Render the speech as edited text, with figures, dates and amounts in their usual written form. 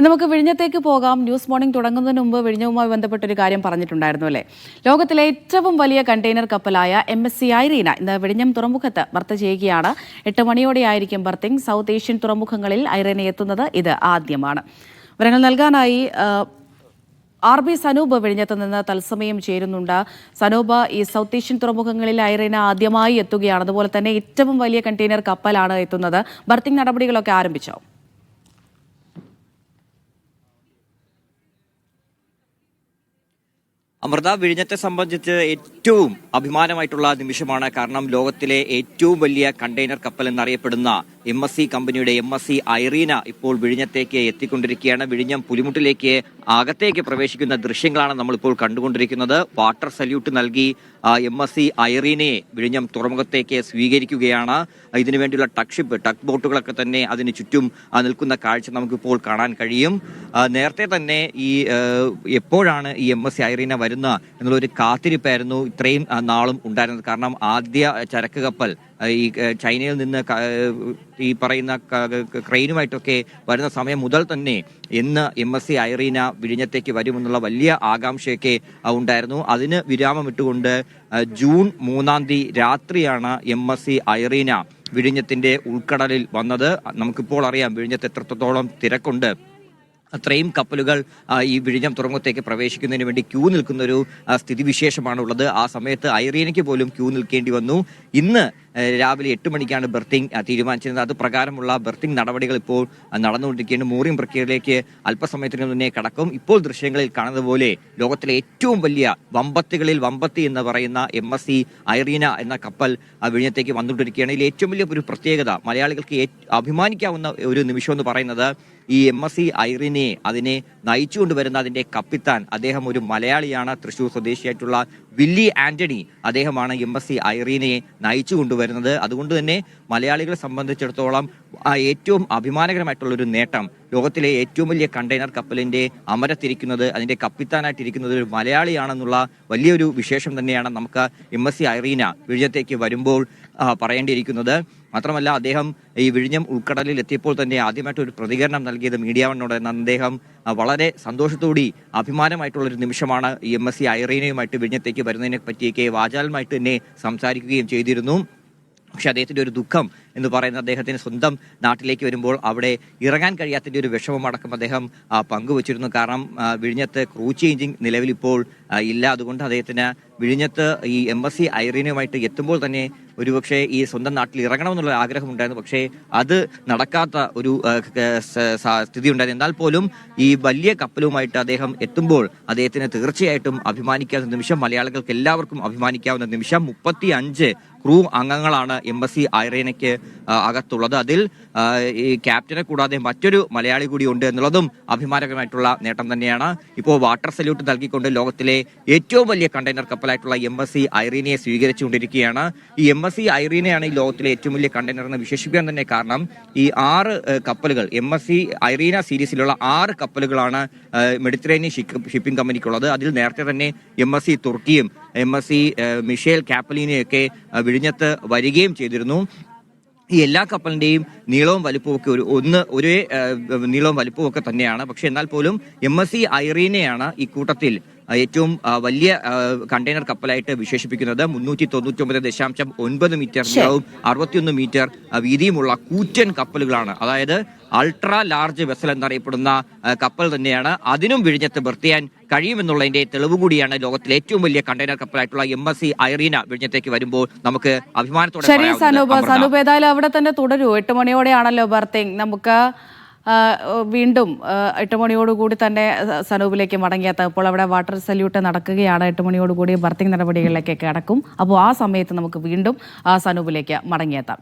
നമുക്ക് വിഴിഞ്ഞത്തേക്ക് പോകാം. News morning തുടങ്ങുന്നതിന് മുമ്പ് വിഴിഞ്ഞവുമായി ബന്ധപ്പെട്ടൊരു കാര്യം പറഞ്ഞിട്ടുണ്ടായിരുന്നു അല്ലേ? ലോകത്തിലെ ഏറ്റവും വലിയ കണ്ടെയ്നർ കപ്പലായ MSC ഐറീന ഇന്ന് വിഴിഞ്ഞം തുറമുഖത്ത് ബർത്ത് ചെയ്യുകയാണ്. 8 മണിയോടെയായിരിക്കും ബർത്തിങ്. സൗത്ത് ഏഷ്യൻ തുറമുഖങ്ങളിൽ ഐറീന എത്തുന്നത് ഇത് ആദ്യമാണ്. വിവരങ്ങൾ നൽകാനായി RB സനൂപ് വിഴിഞ്ഞത്ത് നിന്ന് തത്സമയം ചേരുന്നുണ്ട്. സനൂപ്, ഈ സൗത്ത് ഏഷ്യൻ തുറമുഖങ്ങളിൽ ഐറീന ആദ്യമായി എത്തുകയാണ്. അതുപോലെ തന്നെ ഏറ്റവും വലിയ കണ്ടെയ്നർ കപ്പലാണ് എത്തുന്നത്. ബർത്തിങ് നടപടികളൊക്കെ ആരംഭിച്ചോ? അമൃത, വിഴിഞ്ഞത്തെ സംബന്ധിച്ച് ഏറ്റവും അഭിമാനമായിട്ടുള്ള നിമിഷമാണ്. കാരണം ലോകത്തിലെ ഏറ്റവും വലിയ കണ്ടെയ്നർ കപ്പൽ എന്നറിയപ്പെടുന്ന MSC കമ്പനിയുടെ MSC ഐറീന ഇപ്പോൾ വിഴിഞ്ഞത്തേക്ക് എത്തിക്കൊണ്ടിരിക്കുകയാണ്. വിഴിഞ്ഞം പുലിമുട്ടിലേക്ക് അകത്തേക്ക് പ്രവേശിക്കുന്ന ദൃശ്യങ്ങളാണ് നമ്മളിപ്പോൾ കണ്ടുകൊണ്ടിരിക്കുന്നത്. വാട്ടർ സല്യൂട്ട് നൽകി MSC ഐറീനയെ വിഴിഞ്ഞം തുറമുഖത്തേക്ക് സ്വീകരിക്കുകയാണ്. ഇതിനുവേണ്ടിയുള്ള ടഗ് ബോട്ടുകളൊക്കെ തന്നെ അതിന് ചുറ്റും നിൽക്കുന്ന കാഴ്ച നമുക്കിപ്പോൾ കാണാൻ കഴിയും. നേരത്തെ തന്നെ എപ്പോഴാണ് ഈ MSC ഐറീന വരുന്ന എന്നുള്ളൊരു കാത്തിരിപ്പായിരുന്നു ഇത്രയും നാളും ഉണ്ടായിരുന്നത്. കാരണം ആദ്യ ചരക്ക് കപ്പൽ ഈ ചൈനയിൽ നിന്ന് ഈ പറയുന്ന ക്രെയിനുമായിട്ടൊക്കെ വരുന്ന സമയം മുതൽ തന്നെ എന്ന് MSC ഐറീന വിഴിഞ്ഞത്തേക്ക് വരുമെന്നുള്ള വലിയ ആകാംക്ഷയൊക്കെ ഉണ്ടായിരുന്നു. അതിന് വിരാമം ഇട്ടുകൊണ്ട് ജൂൺ 3-ാം തീയതി രാത്രിയാണ് MSC ഐറീന വിഴിഞ്ഞത്തിന്റെ ഉൾക്കടലിൽ വന്നത്. നമുക്കിപ്പോൾ അറിയാം വിഴിഞ്ഞത്ത് എത്രത്തോളം തിരക്കുണ്ട്. അത്രയും കപ്പലുകൾ ഈ വിഴിഞ്ഞം തുറമുഖത്തേക്ക് പ്രവേശിക്കുന്നതിന് വേണ്ടി ക്യൂ നിൽക്കുന്ന ഒരു സ്ഥിതിവിശേഷമാണുള്ളത്. ആ സമയത്ത് ഐറീനയ്ക്ക് പോലും ക്യൂ നിൽക്കേണ്ടി വന്നു. ഇന്ന് രാവിലെ 8 മണിക്കാണ് ബർത്തിങ് തീരുമാനിച്ചിരുന്നത്. അത് പ്രകാരമുള്ള ബർത്തിങ് നടപടികൾ ഇപ്പോൾ നടന്നുകൊണ്ടിരിക്കുകയാണ്. മൂറിംഗ് പ്രക്രിയയിലേക്ക് അല്പസമയത്തിന് മുന്നേ കടക്കും. ഇപ്പോൾ ദൃശ്യങ്ങളിൽ കാണുന്നത് പോലെ ലോകത്തിലെ ഏറ്റവും വലിയ വമ്പത്തികളിൽ വമ്പത്തി എന്ന് പറയുന്ന MSC ഐറീന എന്ന കപ്പൽ വിഴിഞ്ഞത്തേക്ക് വന്നുകൊണ്ടിരിക്കുകയാണ്. ഇതിൽ ഏറ്റവും വലിയ ഒരു പ്രത്യേകത, മലയാളികൾക്ക് അഭിമാനിക്കാവുന്ന ഒരു നിമിഷം എന്ന് പറയുന്നത് ഈ MSC ഐറീനയെ അതിനെ നയിച്ചുകൊണ്ടുവരുന്ന അതിന്റെ കപ്പിത്താൻ, അദ്ദേഹം ഒരു മലയാളിയാണ്. തൃശൂർ സ്വദേശിയായിട്ടുള്ള വില്ലി ആന്റണി അദ്ദേഹമാണ് MSC ഐറീനയെ നയിച്ചു കൊണ്ടുവരുന്നത്. അതുകൊണ്ട് തന്നെ മലയാളികളെ സംബന്ധിച്ചിടത്തോളം ഏറ്റവും അഭിമാനകരമായിട്ടുള്ള ഒരു നേട്ടം, ലോകത്തിലെ ഏറ്റവും വലിയ കണ്ടെയ്നർ കപ്പലിന്റെ അമരത്തിരിക്കുന്നത്, അതിന്റെ കപ്പിത്താനായിട്ടിരിക്കുന്നത് ഒരു മലയാളിയാണെന്നുള്ള വലിയൊരു വിശേഷം തന്നെയാണ് നമുക്ക് MSC ഐറീന വിഴിഞ്ഞത്തേക്ക് വരുമ്പോൾ പറയേണ്ടിയിരിക്കുന്നത്. മാത്രമല്ല അദ്ദേഹം ഈ വിഴിഞ്ഞം ഉൾക്കടലിൽ എത്തിയപ്പോൾ തന്നെ ആദ്യമായിട്ട് ഒരു പ്രതികരണം നൽകിയത് മീഡിയ വണ്ണോട്. അദ്ദേഹം വളരെ സന്തോഷത്തോടെ അഭിമാനമായിട്ടുള്ള ഒരു നിമിഷമാണ് ഈ MSC ഐറീനയുമായിട്ട് വിഴിഞ്ഞത്തേക്ക് വരുന്നതിനെ പറ്റിയൊക്കെ വാചാലമായിട്ട് തന്നെ സംസാരിക്കുകയും ചെയ്തിരുന്നു. പക്ഷെ അദ്ദേഹത്തിന്റെ ഒരു ദുഃഖം എന്ന് പറയുന്നത് അദ്ദേഹത്തിന് സ്വന്തം നാട്ടിലേക്ക് വരുമ്പോൾ അവിടെ ഇറങ്ങാൻ കഴിയാത്തതിന്റെ ഒരു വിഷമം അടക്കം അദ്ദേഹം പങ്കുവച്ചിരുന്നു. കാരണം വിഴിഞ്ഞത്ത് ക്രൂ ചേഞ്ചിങ് നിലവിൽ ഇപ്പോൾ ഇല്ല. അതുകൊണ്ട് അദ്ദേഹത്തിന് വിഴിഞ്ഞത്ത് ഈ MSC ഐറീനയുമായിട്ട് എത്തുമ്പോൾ തന്നെ ഒരുപക്ഷെ ഈ സ്വന്തം നാട്ടിൽ ഇറങ്ങണമെന്നുള്ള ആഗ്രഹം ഉണ്ടായിരുന്നു. പക്ഷേ അത് നടക്കാത്ത ഒരു സ്ഥിതി ഉണ്ടായിരുന്നു. എന്നാൽ പോലും ഈ വലിയ കപ്പലുമായിട്ട് അദ്ദേഹം എത്തുമ്പോൾ അദ്ദേഹത്തിന് തീർച്ചയായിട്ടും അഭിമാനിക്കാവുന്ന നിമിഷം, മലയാളികൾക്ക് എല്ലാവർക്കും അഭിമാനിക്കാവുന്ന നിമിഷം. 35 ക്രൂ അംഗങ്ങളാണ് MSC ഐറീനയ്ക്ക് അകത്തുള്ളത്. അതിൽ ഈ ക്യാപ്റ്റനെ കൂടാതെ മറ്റൊരു മലയാളി കൂടി ഉണ്ട് എന്നുള്ളതും അഭിമാനകരമായിട്ടുള്ള നേട്ടം തന്നെയാണ്. ഇപ്പോൾ വാട്ടർ സല്യൂട്ട് നൽകിക്കൊണ്ട് ലോകത്തിലെ ഏറ്റവും വലിയ കണ്ടെയ്നർ കപ്പലായിട്ടുള്ള MSC ഐറീനയെ സ്വീകരിച്ചുകൊണ്ടിരിക്കുകയാണ്. ഈ MSC ഐറീനയാണ് ഈ ലോകത്തിലെ ഏറ്റവും വലിയ കണ്ടെയ്നർ എന്ന് വിശേഷിപ്പിക്കാൻ തന്നെ കാരണം ഈ 6 കപ്പലുകൾ, MSC ഐറീന സീരീസിലുള്ള 6 കപ്പലുകളാണ് മെഡിറ്ററേനിയൻ ഷിപ്പിംഗ് കമ്പനിക്കുള്ളത്. അതിൽ നേരത്തെ തന്നെ MSC തുർക്കിയും MSC മിഷേൽ കാപ്പലീനയൊക്കെ വിഴിഞ്ഞത്ത് വരികയും ചെയ്തിരുന്നു. ഈ എല്ലാ കപ്പലിന്റെയും നീളവും വലിപ്പവും ഒരേ നീളവും വലിപ്പവും ഒക്കെ തന്നെയാണ്. പക്ഷെ എന്നാൽ പോലും MSC ഐറീനയാണ് ഈ കൂട്ടത്തിൽ ഏറ്റവും വലിയ കണ്ടെയ്നർ കപ്പലായിട്ട് വിശേഷിപ്പിക്കുന്നത്. 399.9 മീറ്റർ നീളവും 61 മീറ്റർ വീതിയുമുള്ള കൂറ്റൻ കപ്പലുകളാണ്. അതായത് അൾട്രാ ലാർജ് വെസൽ എന്നറിയപ്പെടുന്ന കപ്പൽ തന്നെയാണ്. അതിനും വിഴിഞ്ഞത്ത് ബർത്ത് ചെയ്യാൻ കഴിയുമെന്നുള്ളതിന്റെ തെളിവ് കൂടിയാണ് ലോകത്തിലെ ഏറ്റവും വലിയ കണ്ടെയ്നർ കപ്പലായിട്ടുള്ള MSC ഐറീന വിഴിഞ്ഞത്തേക്ക് വരുമ്പോൾ നമുക്ക് അഭിമാനത്തോടെ സനൂപ് ഏതായാലും അവിടെ തന്നെ തുടരൂ. 8 മണിയോടെയാണല്ലോ ബർത്തിങ്. നമുക്ക് വീണ്ടും 8 മണിയോടുകൂടി തന്നെ സനൂപിലേക്ക് മടങ്ങിയെത്താം. ഇപ്പോൾ അവിടെ വാട്ടർ സല്യൂട്ട് നടക്കുകയാണ്. 8 മണിയോടുകൂടി ബർത്തിങ് നടപടികളിലേക്കൊക്കെ അടക്കും. അപ്പോൾ ആ സമയത്ത് നമുക്ക് വീണ്ടും സനൂപിലേക്ക് മടങ്ങിയെത്താം.